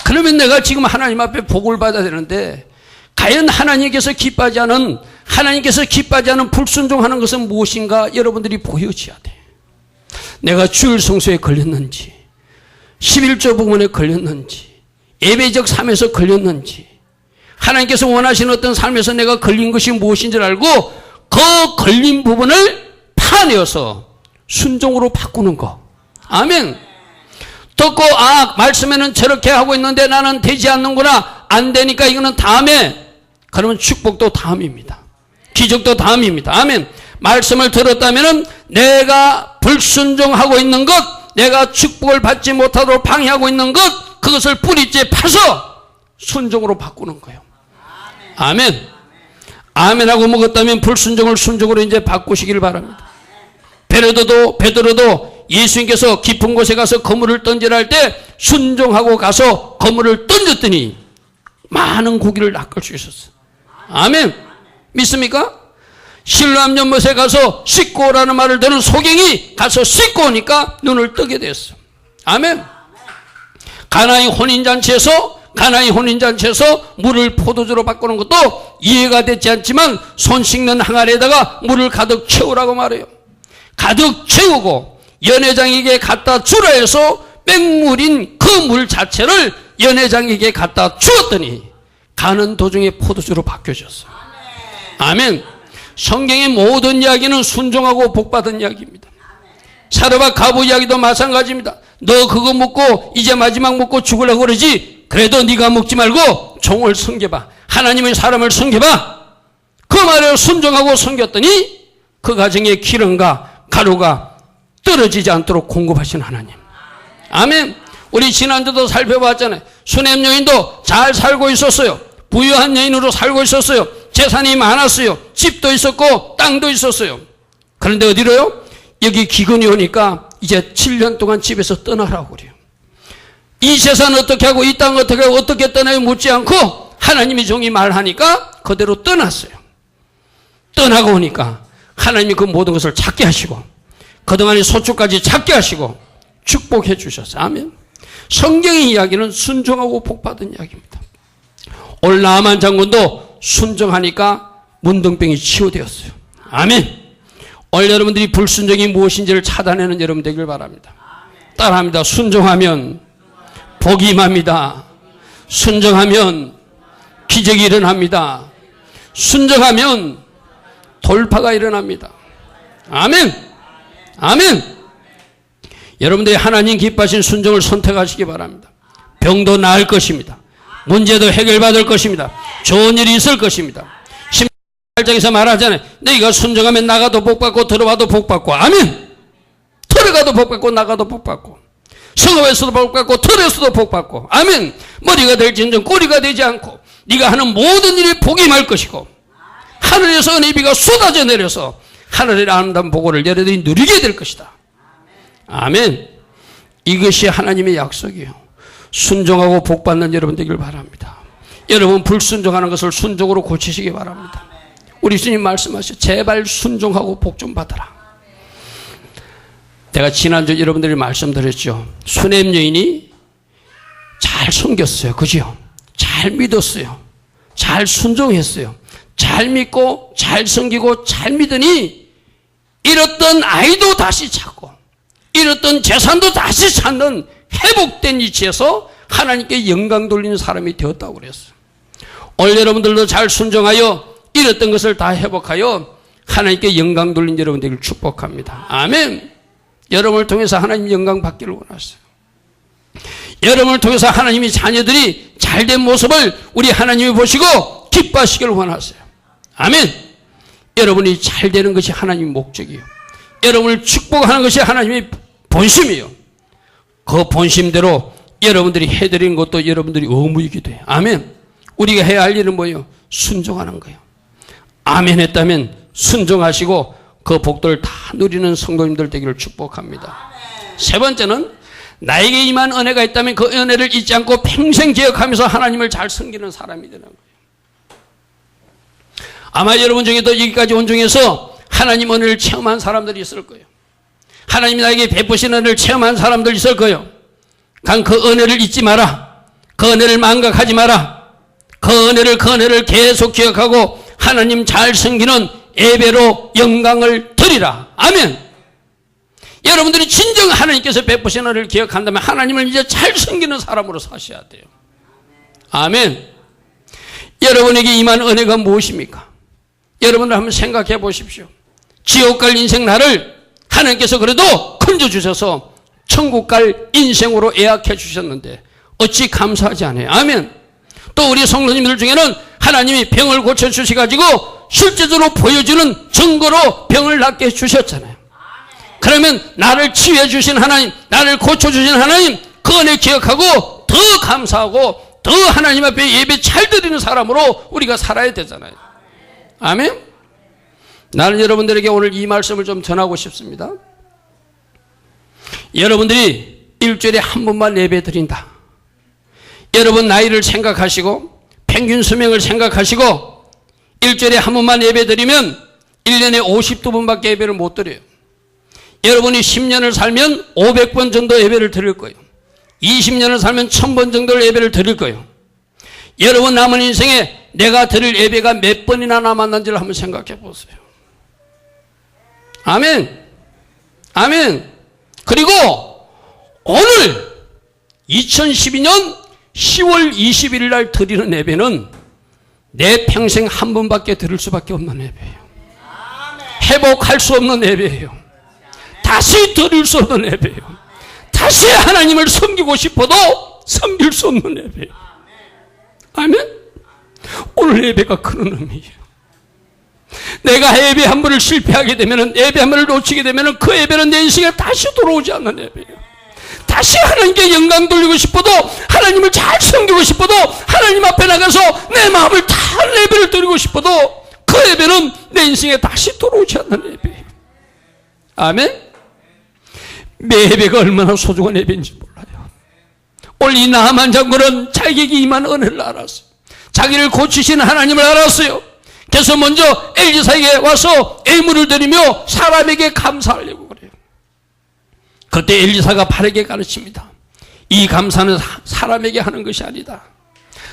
그러면 내가 지금 하나님 앞에 복을 받아야 되는데 과연 하나님께서 기뻐하지 않은 불순종하는 것은 무엇인가 여러분들이 보여줘야 돼. 내가 주일 성수에 걸렸는지 11조 부분에 걸렸는지 예배적 삶에서 걸렸는지 하나님께서 원하시는 어떤 삶에서 내가 걸린 것이 무엇인지를 알고 그 걸린 부분을 파내어서 순종으로 바꾸는 거. 아멘. 듣고 말씀에는 저렇게 하고 있는데 나는 되지 않는구나. 안 되니까 이거는 다음에. 그러면 축복도 다음입니다. 기적도 다음입니다. 아멘. 말씀을 들었다면 내가 불순종하고 있는 것, 내가 축복을 받지 못하도록 방해하고 있는 것, 그것을 뿌리째 파서 순종으로 바꾸는 거예요. 아멘. 아멘하고 먹었다면 불순종을 순종으로 이제 바꾸시길 바랍니다. 베드로도 예수님께서 깊은 곳에 가서 그물을 던지라 할 때 순종하고 가서 그물을 던졌더니 많은 고기를 낚을 수 있었어요. 아멘. 믿습니까? 실로암 연못에 가서 씻고 오라는 말을 듣는 소경이 가서 씻고 오니까 눈을 뜨게 됐어. 아멘. 가나의 혼인잔치에서 물을 포도주로 바꾸는 것도 이해가 되지 않지만 손 씻는 항아리에다가 물을 가득 채우라고 말해요. 가득 채우고 연회장에게 갖다 주라 해서 맹물인 그 물 자체를 연회장에게 갖다 주었더니 가는 도중에 포도주로 바뀌어졌어요. 아멘. 성경의 모든 이야기는 순종하고 복받은 이야기입니다. 사르밧 과부 이야기도 마찬가지입니다. 너 그거 먹고 이제 마지막 먹고 죽으려고 그러지. 그래도 네가 먹지 말고 종을 섬겨봐. 하나님의 사람을 섬겨봐. 그 말을 순종하고 섬겼더니 그 가정에 기름과 가루가 떨어지지 않도록 공급하신 하나님. 아멘. 우리 지난주도 살펴봤잖아요. 수냄 여인도 잘 살고 있었어요. 부유한 여인으로 살고 있었어요. 재산이 많았어요. 집도 있었고 땅도 있었어요. 그런데 어디로요? 여기 기근이 오니까 이제 7년 동안 집에서 떠나라고 그래요. 이 재산 어떻게 하고 이 땅 어떻게 하고 어떻게 떠나요 묻지 않고 하나님이 종이 말하니까 그대로 떠났어요. 떠나고 오니까 하나님이 그 모든 것을 찾게 하시고 그동안의 소축까지 찾게 하시고 축복해 주셨어요. 아멘. 성경의 이야기는 순종하고 복받은 이야기입니다. 오늘 나아만 장군도 순종하니까 문둥병이 치유되었어요. 아멘. 오늘 여러분들이 불순종이 무엇인지를 찾아내는 여러분 되길 바랍니다. 따라합니다. 순종하면 복이 임합니다. 순종하면 기적이 일어납니다. 순종하면 돌파가 일어납니다. 아멘. 아멘. 여러분들이 하나님 기뻐하신 순종을 선택하시기 바랍니다. 병도 나을 것입니다. 문제도 해결받을 것입니다. 좋은 일이 있을 것입니다. 18장에서 말하잖아요. 너희가 순종하면 나가도 복받고 들어와도 복받고. 아멘. 들어가도 복받고 나가도 복받고 성읍에서도 복받고 들에서도 복받고. 아멘. 머리가 될지언정 꼬리가 되지 않고 네가 하는 모든 일이 복이 임할 것이고 하늘에서 은혜의 비가 쏟아져 내려서 하늘의 아름다운 보고를 여러분들이 누리게 될 것이다. 아멘. 이것이 하나님의 약속이에요. 순종하고 복받는 여러분 되길 바랍니다. 여러분 불순종하는 것을 순종으로 고치시기 바랍니다. 우리 주님 말씀하시죠. 제발 순종하고 복 좀 받아라. 내가 지난주 여러분들이 말씀드렸죠. 수냄 여인이 잘 섬겼어요. 그죠? 잘 믿었어요. 잘 순종했어요. 잘 믿고 잘 섬기고 잘 믿으니 잃었던 아이도 다시 찾고 잃었던 재산도 다시 찾는 회복된 위치에서 하나님께 영광 돌리는 사람이 되었다고 그랬어요. 오늘 여러분들도 잘 순종하여 잃었던 것을 다 회복하여 하나님께 영광 돌린 여러분들을 축복합니다. 아멘. 여러분을 통해서 하나님 영광 받기를 원하세요. 여러분을 통해서 하나님이 자녀들이 잘된 모습을 우리 하나님이 보시고 기뻐하시기를 원하세요. 아멘. 여러분이 잘되는 것이 하나님의 목적이에요. 여러분을 축복하는 것이 하나님의 본심이에요. 그 본심대로 여러분들이 해드리는 것도 여러분들이 의무이기도 해요. 아멘. 우리가 해야 할 일은 뭐예요? 순종하는 거예요. 아멘 했다면 순종하시고 그 복들을 다 누리는 성도님들 되기를 축복합니다. 세 번째는 나에게 임한 은혜가 있다면 그 은혜를 잊지 않고 평생 기억하면서 하나님을 잘 섬기는 사람이 되는 거예요. 아마 여러분 중에도 여기까지 온 중에서 하나님 은혜를 체험한 사람들이 있을 거예요. 하나님이 나에게 베푸신 은혜를 체험한 사람들 있을 거예요. 그 은혜를 잊지 마라. 그 은혜를 망각하지 마라. 그 은혜를 계속 기억하고 하나님 잘 섬기는 예배로 영광을 드리라. 아멘. 여러분들이 진정 하나님께서 베푸신 은혜를 기억한다면 하나님을 이제 잘 섬기는 사람으로 사셔야 돼요. 아멘. 여러분에게 임한 은혜가 무엇입니까? 여러분들 한번 생각해 보십시오. 지옥 갈 인생 나를 하나님께서 그래도 건져주셔서 천국 갈 인생으로 예약해 주셨는데 어찌 감사하지 않아요? 아멘. 또 우리 성도님들 중에는 하나님이 병을 고쳐주셔가지고 실제적으로 보여주는 증거로 병을 낫게 해주셨잖아요. 그러면 나를 치유해 주신 하나님, 나를 고쳐주신 하나님, 그 은혜 기억하고 더 감사하고 더 하나님 앞에 예배 잘 드리는 사람으로 우리가 살아야 되잖아요. 아멘. 나는 여러분들에게 오늘 이 말씀을 좀 전하고 싶습니다. 여러분들이 일주일에 한 번만 예배 드린다. 여러분 나이를 생각하시고 평균 수명을 생각하시고 일주일에 한 번만 예배 드리면 1년에 52번밖에 예배를 못 드려요. 여러분이 10년을 살면 500번 정도 예배를 드릴 거예요. 20년을 살면 1000번 정도 예배를 드릴 거예요. 여러분 남은 인생에 내가 드릴 예배가 몇 번이나 남았는지를 한번 생각해 보세요. 아멘. 아멘. 그리고 오늘 2012년 10월 21일 날 드리는 예배는 내 평생 한 번밖에 드릴 수밖에 없는 예배예요. 회복할 수 없는 예배예요. 다시 드릴 수 없는 예배예요. 다시 하나님을 섬기고 싶어도 섬길 수 없는 예배예요. 아멘. 오늘 예배가 그런 의미예요. 내가 예배 한 번을 실패하게 되면, 예배 한 번을 놓치게 되면 그 예배는 내 인생에 다시 돌아오지 않는 예배예요. 다시 하나님께 영광 돌리고 싶어도, 하나님을 잘 섬기고 싶어도, 하나님 앞에 나가서 내 마음을 다 예배를 드리고 싶어도 그 예배는 내 인생에 다시 돌아오지 않는 예배예요. 아멘. 매 예배가 얼마나 소중한 예배인지 몰라요. 오늘 이 나하만 장군은 자기에게 임한 은혜를 알았어요. 자기를 고치시는 하나님을 알았어요. 그래서 먼저 엘리사에게 와서 예물을 드리며 사람에게 감사하려고 그래요. 그때 엘리사가 바르게 가르칩니다. 이 감사는 사람에게 하는 것이 아니다.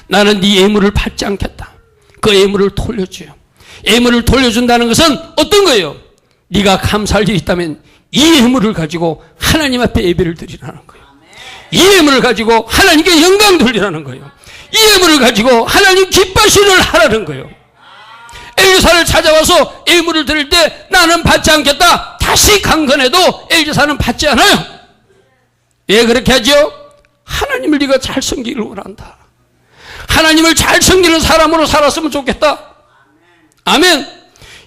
나는 네 예물을 받지 않겠다. 그 예물을 돌려줘요. 예물을 돌려준다는 것은 어떤 거예요? 네가 감사할 일이 있다면 이 예물을 가지고 하나님 앞에 예배를 드리라는 거예요. 이 예물을 가지고 하나님께 영광 돌리라는 거예요. 이 예물을 가지고 하나님 기뻐하시를 하라는 거예요. 엘리사를 찾아와서 예물을 드릴 때 나는 받지 않겠다. 다시 강건해도 엘리사는 받지 않아요. 왜 그렇게 하죠? 하나님을 네가 잘 섬기기를 원한다. 하나님을 잘 섬기는 사람으로 살았으면 좋겠다. 아멘.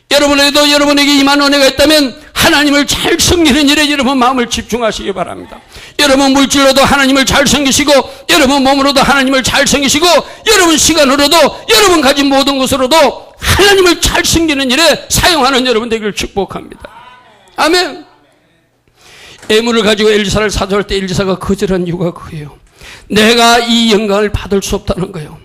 여러분에게도 여러분에게 임한 은혜가 있다면 하나님을 잘 섬기는 일에 여러분 마음을 집중하시기 바랍니다. 여러분 물질로도 하나님을 잘 섬기시고, 여러분 몸으로도 하나님을 잘 섬기시고, 여러분 시간으로도, 여러분 가진 모든 것으로도 하나님을 잘 섬기는 일에 사용하는 여러분 되기를 축복합니다. 아멘. 예물을 가지고 엘리사를 사주할 때 엘리사가 거절한 이유가 그거예요. 내가 이 영광을 받을 수 없다는 거예요.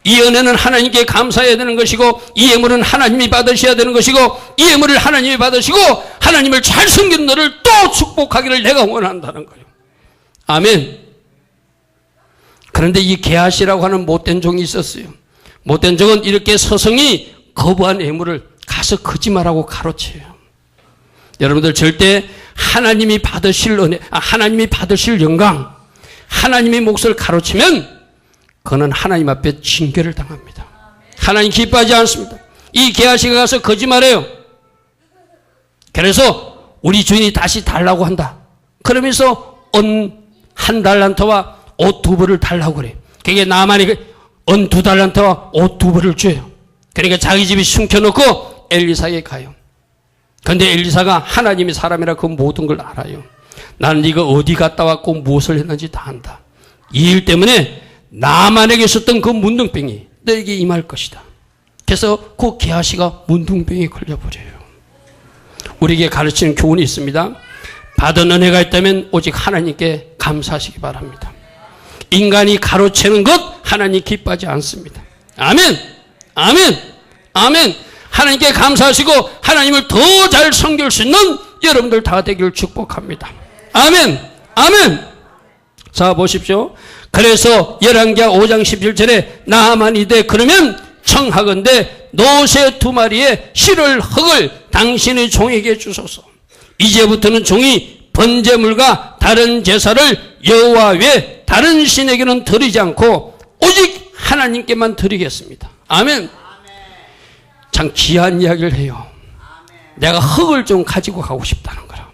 이 은혜는 하나님께 감사해야 되는 것이고, 이 예물은 하나님이 받으셔야 되는 것이고, 이 예물을 하나님이 받으시고 하나님을 잘 섬기는 너를 또 축복하기를 내가 원한다는 거예요. 아멘. 그런데 이 게하시라고 하는 못된 종이 있었어요. 못된 종은 이렇게 서성이 거부한 예물을 가서 거짓말하고 가로채요. 여러분들 절대 하나님이 받으실 은혜, 하나님이 받으실 영광, 하나님의 몫을 가로치면 그는 하나님 앞에 징계를 당합니다. 하나님 기뻐하지 않습니다. 이 게하시가 가서 거짓말해요. 그래서 우리 주인이 다시 달라고 한다. 그러면서 은 1달란트와 옷 2벌을 달라고 그래요. 그게 나만이 은 2달란트와 옷 2벌을 줘요. 그러니까 자기 집에 숨겨놓고 엘리사에게 가요. 그런데 엘리사가 하나님의 사람이라 그 모든 걸 알아요. 나는 네가 어디 갔다 왔고 무엇을 했는지 다 안다. 이 일 때문에 나만에게 있었던 그 문둥병이 너에게 임할 것이다. 그래서 그 게하시가 문둥병에 걸려버려요. 우리에게 가르치는 교훈이 있습니다. 받은 은혜가 있다면 오직 하나님께 감사하시기 바랍니다. 인간이 가로채는 것 하나님 기뻐하지 않습니다. 아멘, 아멘, 아멘. 하나님께 감사하시고 하나님을 더 잘 섬길 수 있는 여러분들 다 되기를 축복합니다. 아멘, 아멘. 자, 보십시오. 그래서 열왕기하 5장 17절에 나아만이되 그러면 청하건대 노새 2마리의 실을 흙을 당신의 종에게 주소서. 이제부터는 종이 번제물과 다른 제사를 여호와 외 다른 신에게는 드리지 않고 오직 하나님께만 드리겠습니다. 아멘. 참 귀한 이야기를 해요. 내가 흙을 좀 가지고 가고 싶다는 거라.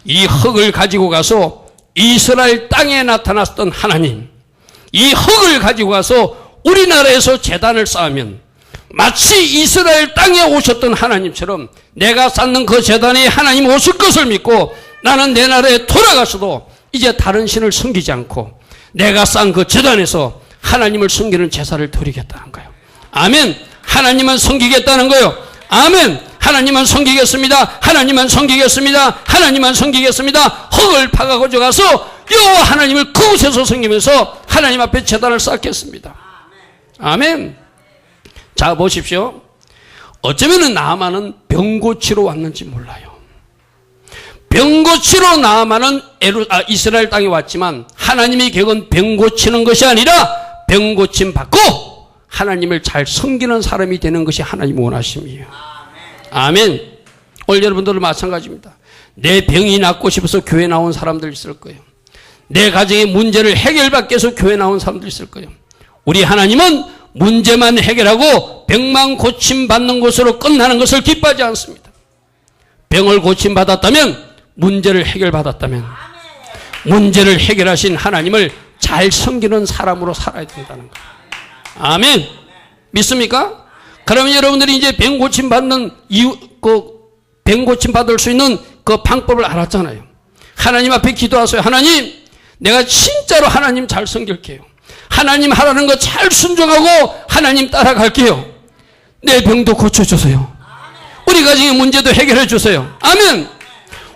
이 흙을 가지고 가서 이스라엘 땅에 나타났던 하나님, 이 흙을 가지고 가서 우리나라에서 제단을 쌓으면 마치 이스라엘 땅에 오셨던 하나님처럼 내가 쌓는 그 제단에 하나님 오실 것을 믿고 나는 내 나라에 돌아가서도 이제 다른 신을 섬기지 않고 내가 쌓은 그 제단에서 하나님을 섬기는 제사를 드리겠다는 거예요. 아멘. 하나님만 섬기겠다는 거예요. 아멘. 하나님만 섬기겠습니다. 하나님만 섬기겠습니다. 하나님만 섬기겠습니다. 흙을 파가 가져가서 여호와 하나님을 그곳에서 섬기면서 하나님 앞에 제단을 쌓겠습니다. 아멘. 자, 보십시오. 어쩌면 나아만은 병 고치러 왔는지 몰라요. 병 고치러 나아만은 이스라엘 땅에 왔지만 하나님의 격은 병 고치는 것이 아니라 병 고침 받고 하나님을 잘 섬기는 사람이 되는 것이 하나님 원하심이에요. 아멘. 오늘 여러분들도 마찬가지입니다. 내 병이 낫고 싶어서 교회 나온 사람들 있을 거예요. 내 가정의 문제를 해결받기 위해서 교회 나온 사람들 있을 거예요. 우리 하나님은 문제만 해결하고 병만 고침받는 것으로 끝나는 것을 기뻐하지 않습니다. 병을 고침받았다면, 문제를 해결받았다면 문제를 해결하신 하나님을 잘 섬기는 사람으로 살아야 된다는 거예요. 아멘. 믿습니까? 그러면 여러분들이 이제 병 고침받는 이유, 병 고침받을 수 있는 그 방법을 알았잖아요. 하나님 앞에 기도하세요. 하나님, 내가 진짜로 하나님 잘 섬길게요. 하나님 하라는 거 잘 순종하고 하나님 따라갈게요. 내 병도 고쳐주세요. 우리 가정의 문제도 해결해 주세요. 아멘.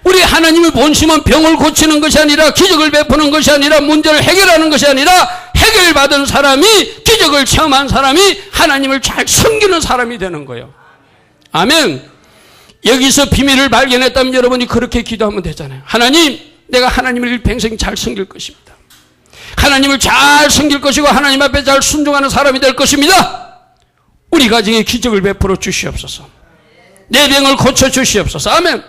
우리 하나님의 본심은 병을 고치는 것이 아니라, 기적을 베푸는 것이 아니라, 문제를 해결하는 것이 아니라, 해결받은 사람이, 기적을 체험한 사람이 하나님을 잘 섬기는 사람이 되는 거예요. 아멘. 여기서 비밀을 발견했다면 여러분이 그렇게 기도하면 되잖아요. 하나님, 내가 하나님을 일평생 잘 섬길 것입니다. 하나님을 잘 섬길 것이고 하나님 앞에 잘 순종하는 사람이 될 것입니다. 우리 가정에 기적을 베풀어 주시옵소서. 내 병을 고쳐 주시옵소서. 아멘.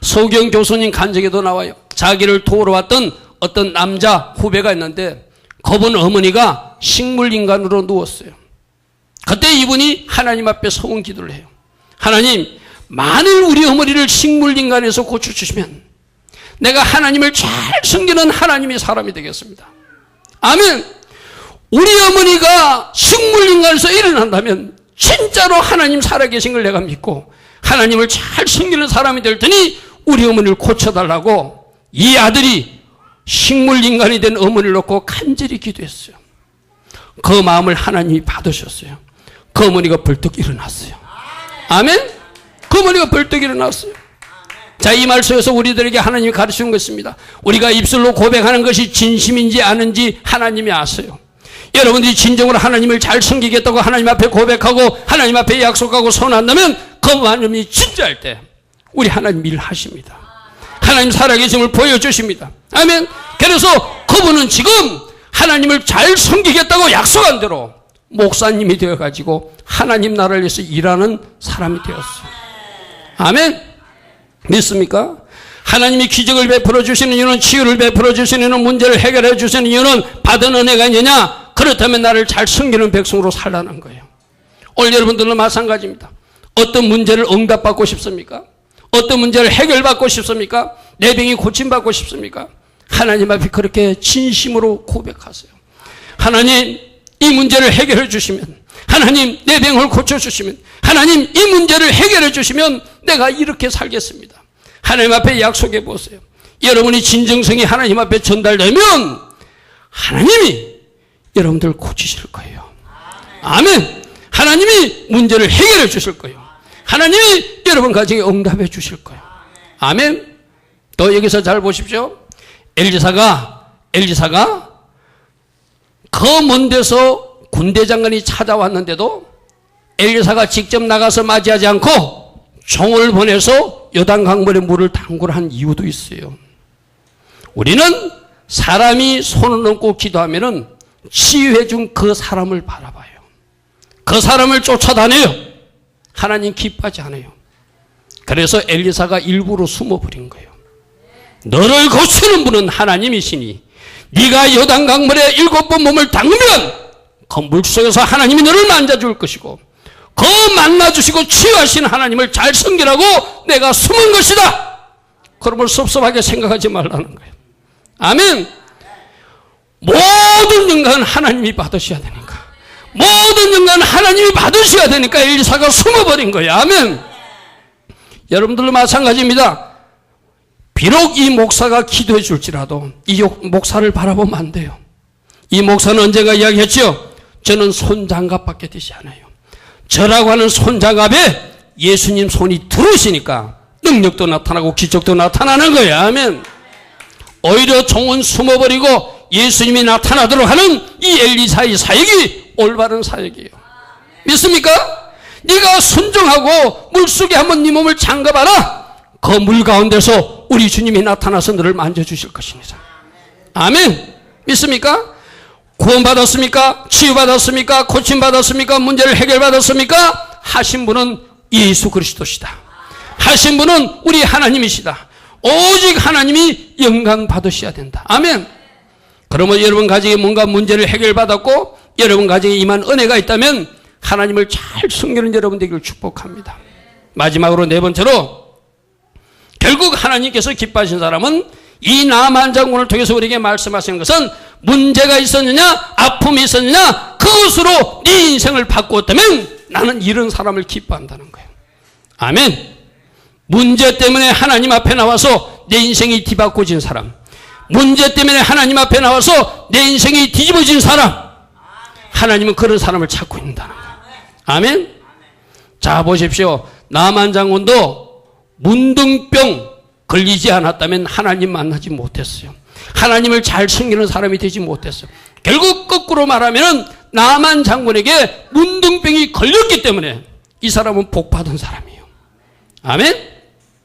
소경 교수님 간증에도 나와요. 자기를 도우러 왔던 어떤 남자 후배가 있는데 그분 어머니가 식물인간으로 누웠어요. 그때 이분이 하나님 앞에 소원 기도를 해요. 하나님, 만일 우리 어머니를 식물인간에서 고쳐주시면 내가 하나님을 잘 섬기는 하나님의 사람이 되겠습니다. 아멘. 우리 어머니가 식물인간에서 일어난다면 진짜로 하나님 살아계신 걸 내가 믿고 하나님을 잘 섬기는 사람이 될 테니 우리 어머니를 고쳐달라고 이 아들이 식물인간이 된 어머니를 놓고 간절히 기도했어요. 그 마음을 하나님이 받으셨어요. 그 어머니가 벌떡 일어났어요. 아멘. 그 어머니가 벌떡 일어났어요. 자, 이 말씀에서 우리들에게 하나님이 가르치는 것입니다. 우리가 입술로 고백하는 것이 진심인지 아닌지 하나님이 아세요. 여러분들이 진정으로 하나님을 잘 섬기겠다고 하나님 앞에 고백하고 하나님 앞에 약속하고 손한다면 그 마음이 진짜일 때 우리 하나님 일하십니다. 하나님 살아계심을 보여주십니다. 아멘. 그래서 그분은 지금 하나님을 잘 섬기겠다고 약속한 대로 목사님이 되어가지고 하나님 나라를 위해서 일하는 사람이 되었어요. 아멘. 믿습니까? 하나님이 기적을 베풀어 주시는 이유는, 치유를 베풀어 주시는 이유는, 문제를 해결해 주시는 이유는 받은 은혜가 있느냐? 그렇다면 나를 잘 섬기는 백성으로 살라는 거예요. 오늘 여러분들도 마찬가지입니다. 어떤 문제를 응답받고 싶습니까? 어떤 문제를 해결받고 싶습니까? 내 병이 고침받고 싶습니까? 하나님 앞에 그렇게 진심으로 고백하세요. 하나님, 이 문제를 해결해 주시면, 하나님 내 병을 고쳐주시면, 하나님 이 문제를 해결해 주시면 내가 이렇게 살겠습니다. 하나님 앞에 약속해 보세요. 여러분이 진정성이 하나님 앞에 전달되면 하나님이 여러분들 고치실 거예요. 아멘. 하나님이 문제를 해결해 주실 거예요. 하나님이 여러분 가정에 응답해 주실 거예요. 아멘. 또 여기서 잘 보십시오. 엘리사가 그 먼 데서 군대 장관이 찾아왔는데도 엘리사가 직접 나가서 맞이하지 않고 종을 보내서 요단 강물에 물을 담그라 한 이유도 있어요. 우리는 사람이 손을 얹고 기도하면은 치유해 준 그 사람을 바라봐요. 그 사람을 쫓아다녀요. 하나님 기뻐하지 않아요. 그래서 엘리사가 일부러 숨어버린 거예요. 너를 고치는 분은 하나님이시니 네가 요단 강물에 7번 몸을 담그면 그 물속에서 하나님이 너를 만져줄 것이고 그 만나주시고 치유하시는 하나님을 잘 섬기라고 내가 숨은 것이다. 그러면 섭섭하게 생각하지 말라는 거예요. 아멘. 모든 영광은 하나님이 받으셔야 되니까, 모든 영광은 하나님이 받으셔야 되니까 엘리사가 숨어버린 거예요. 아멘. 여러분들도 마찬가지입니다. 비록 이 목사가 기도해 줄지라도 이 목사를 바라보면 안 돼요. 이 목사는 언젠가 이야기했죠. 저는 손장갑밖에 되지 않아요. 저라고 하는 손장갑에 예수님 손이 들어오시니까 능력도 나타나고 기적도 나타나는 거예요. 아멘. 오히려 종은 숨어버리고 예수님이 나타나도록 하는 이 엘리사의 사역이 올바른 사역이에요. 믿습니까? 네가 순종하고 물속에 한번 네 몸을 잠가봐라. 그 물 가운데서 우리 주님이 나타나서 너를 만져주실 것입니다. 아멘. 믿습니까? 구원받았습니까? 치유받았습니까? 고침받았습니까? 문제를 해결받았습니까? 하신 분은 예수 그리스도시다. 하신 분은 우리 하나님이시다. 오직 하나님이 영광 받으셔야 된다. 아멘. 그러면 여러분 가정에 뭔가 문제를 해결받았고 여러분 가정에 임한 은혜가 있다면 하나님을 잘 섬기는 여러분 되기를 축복합니다. 마지막으로 네 번째로, 결국 하나님께서 기뻐하신 사람은 이 나만 장군을 통해서 우리에게 말씀하시는 것은 문제가 있었느냐 아픔이 있었느냐 그것으로 네 인생을 바꾸었다면 나는 이런 사람을 기뻐한다는 거예요. 아멘. 문제 때문에 하나님 앞에 나와서 내 인생이 뒤바꿔진 사람, 문제 때문에 하나님 앞에 나와서 내 인생이 뒤집어진 사람, 하나님은 그런 사람을 찾고 있다는 거예요. 아멘. 자 보십시오. 나만 장군도 문둥병 걸리지 않았다면 하나님 만나지 못했어요. 하나님을 잘 섬기는 사람이 되지 못했어요. 결국 거꾸로 말하면 나만 장군에게 문둥병이 걸렸기 때문에 이 사람은 복받은 사람이에요. 아멘.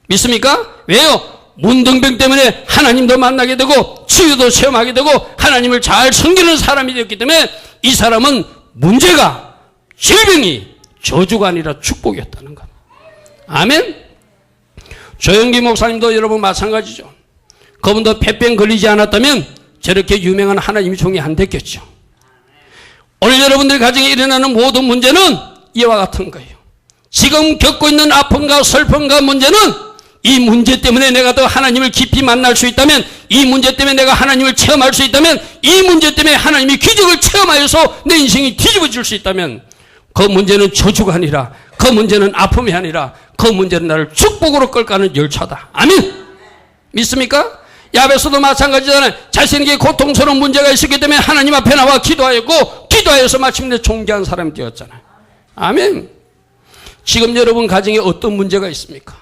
믿습니까? 왜요? 문둥병 때문에 하나님도 만나게 되고 치유도 체험하게 되고 하나님을 잘 섬기는 사람이 되었기 때문에 이 사람은 문제가, 질병이 저주가 아니라 축복이었다는 것. 아멘. 조영기 목사님도 여러분 마찬가지죠. 그분도 폐병 걸리지 않았다면 저렇게 유명한 하나님의 종이 안 됐겠죠. 오늘 여러분들 가정에 일어나는 모든 문제는 이와 같은 거예요. 지금 겪고 있는 아픔과 슬픔과 문제는 이 문제 때문에 내가 더 하나님을 깊이 만날 수 있다면, 이 문제 때문에 내가 하나님을 체험할 수 있다면, 이 문제 때문에 하나님이 기적을 체험하여서 내 인생이 뒤집어질 수 있다면 그 문제는 저주가 아니라, 그 문제는 아픔이 아니라 그 문제는 나를 축복으로 끌어가는 열차다. 아멘. 믿습니까? 야베스도 마찬가지잖아요. 자신에게 고통스러운 문제가 있었기 때문에 하나님 앞에 나와 기도하였고 기도하여서 마침내 존귀한 사람이 되었잖아요. 아멘. 지금 여러분 가정에 어떤 문제가 있습니까?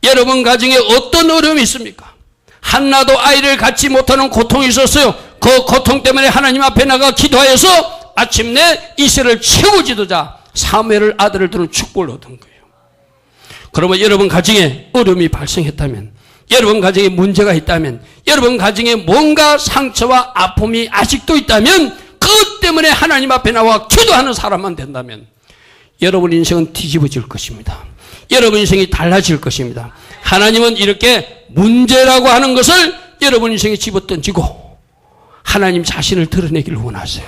여러분 가정에 어떤 어려움이 있습니까? 한나도 아이를 갖지 못하는 고통이 있었어요. 그 고통 때문에 하나님 앞에 나가 기도하여서 마침내 이스라엘 최고 지도자 사무엘을 아들을 두는 축복을 얻은 거예요. 그러면 여러분 가정에 어려움이 발생했다면, 여러분 가정에 문제가 있다면, 여러분 가정에 뭔가 상처와 아픔이 아직도 있다면 그것 때문에 하나님 앞에 나와 기도하는 사람만 된다면 여러분 인생은 뒤집어질 것입니다. 여러분 인생이 달라질 것입니다. 하나님은 이렇게 문제라고 하는 것을 여러분 인생에 집어던지고 하나님 자신을 드러내기를 원하세요.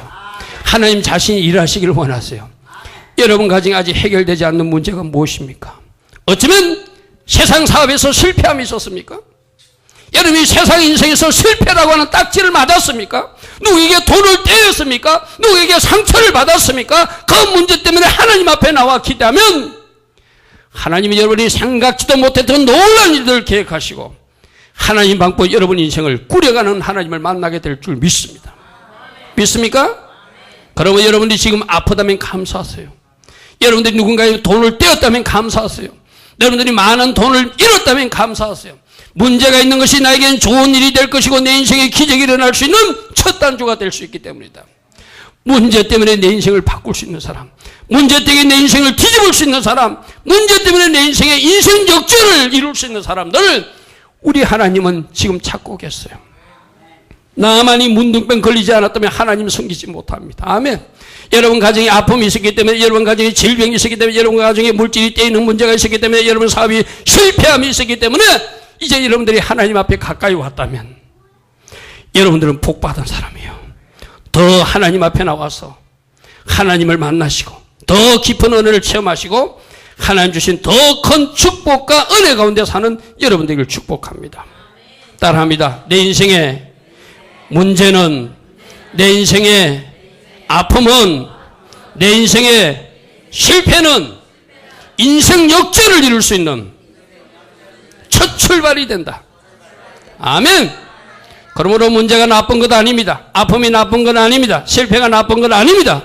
하나님 자신이 일하시기를 원하세요. 여러분 가정에 아직 해결되지 않는 문제가 무엇입니까? 어쩌면 세상 사업에서 실패함이 있었습니까? 여러분이 세상 인생에서 실패라고 하는 딱지를 맞았습니까? 누구에게 돈을 떼었습니까? 누구에게 상처를 받았습니까? 그 문제 때문에 하나님 앞에 나와 기도하면 하나님이 여러분이 생각지도 못했던 놀라운 일들을 계획하시고 하나님 방법 여러분 인생을 꾸려가는 하나님을 만나게 될 줄 믿습니다. 믿습니까? 그러면 여러분들이 지금 아프다면 감사하세요. 여러분들이 누군가의 돈을 떼었다면 감사하세요. 여러분들이 많은 돈을 잃었다면 감사하세요. 문제가 있는 것이 나에겐 좋은 일이 될 것이고 내 인생에 기적이 일어날 수 있는 첫 단추가 될 수 있기 때문이다. 문제 때문에 내 인생을 바꿀 수 있는 사람, 문제 때문에 내 인생을 뒤집을 수 있는 사람, 문제 때문에 내 인생의 인생 역전을 이룰 수 있는 사람들을 우리 하나님은 지금 찾고 계세요. 나만이 문둥병 걸리지 않았다면 하나님 섬기지 못합니다. 아멘. 여러분 가정에 아픔이 있었기 때문에, 여러분 가정에 질병이 있었기 때문에, 여러분 가정에 물질이 떼이는 문제가 있었기 때문에, 여러분 사업이 실패함이 있었기 때문에 이제 여러분들이 하나님 앞에 가까이 왔다면 여러분들은 복받은 사람이에요. 더 하나님 앞에 나와서 하나님을 만나시고 더 깊은 은혜를 체험하시고 하나님 주신 더 큰 축복과 은혜 가운데 사는 여러분들을 축복합니다. 따라합니다. 내 인생의 문제는, 내 인생의 아픔은, 내 인생의 실패는 인생 역전을 이룰 수 있는 첫 출발이 된다. 아멘. 그러므로 문제가 나쁜 것 아닙니다. 아픔이 나쁜 건 아닙니다. 실패가 나쁜 건 아닙니다.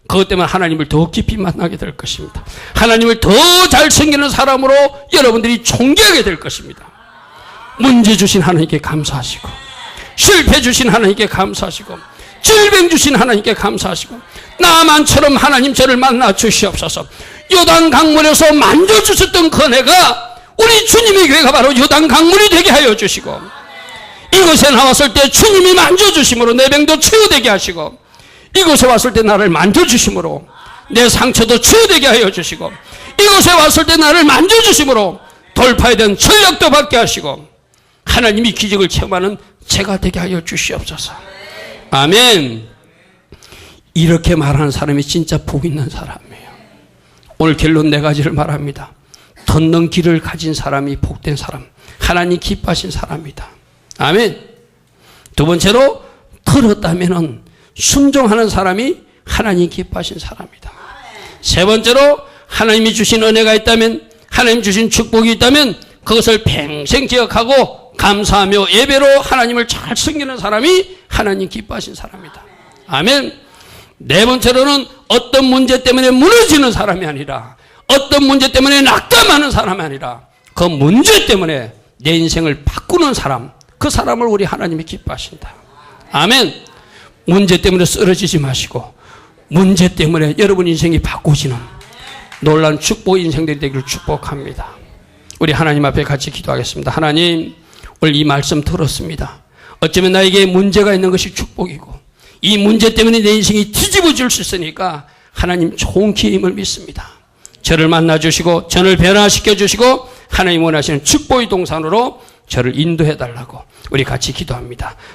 그것 때문에 하나님을 더 깊이 만나게 될 것입니다. 하나님을 더 잘 섬기는 사람으로 여러분들이 존경하게 될 것입니다. 문제 주신 하나님께 감사하시고, 실패 주신 하나님께 감사하시고, 질병 주신 하나님께 감사하시고, 나만처럼 하나님 저를 만나 주시옵소서. 요단 강물에서 만져주셨던 그 은혜가 우리 주님의 교회가 바로 요단 강물이 되게 하여 주시고, 이곳에 나왔을 때 주님이 만져주심으로 내 병도 치유되게 하시고, 이곳에 왔을 때 나를 만져주심으로 내 상처도 치유되게 하여 주시고, 이곳에 왔을 때 나를 만져주심으로 돌파에 대한 전략도 받게 하시고, 하나님이 기적을 체험하는 제가 되게 하여 주시옵소서. 아멘. 이렇게 말하는 사람이 진짜 복 있는 사람이에요. 오늘 결론 네 가지를 말합니다. 걷는 길을 가진 사람이 복된 사람, 하나님 기뻐하신 사람이다. 아멘. 두 번째로 들었다면은 순종하는 사람이 하나님 기뻐하신 사람이다. 세 번째로 하나님이 주신 은혜가 있다면, 하나님 주신 축복이 있다면 그것을 평생 기억하고 감사하며 예배로 하나님을 잘 섬기는 사람이 하나님 기뻐하신 사람이다. 아멘. 네 번째로는 어떤 문제 때문에 무너지는 사람이 아니라, 어떤 문제 때문에 낙담하는 사람이 아니라 그 문제 때문에 내 인생을 바꾸는 사람, 그 사람을 우리 하나님이 기뻐하신다. 아멘. 문제 때문에 쓰러지지 마시고 문제 때문에 여러분 인생이 바꾸시는 놀라운 축복 인생들이 되기를 축복합니다. 우리 하나님 앞에 같이 기도하겠습니다. 하나님, 오늘 이 말씀 들었습니다. 어쩌면 나에게 문제가 있는 것이 축복이고 이 문제 때문에 내 인생이 뒤집어질 수 있으니까 하나님 좋은 기회임을 믿습니다. 저를 만나주시고 저를 변화시켜주시고 하나님 원하시는 축복의 동산으로 저를 인도해달라고 우리 같이 기도합니다.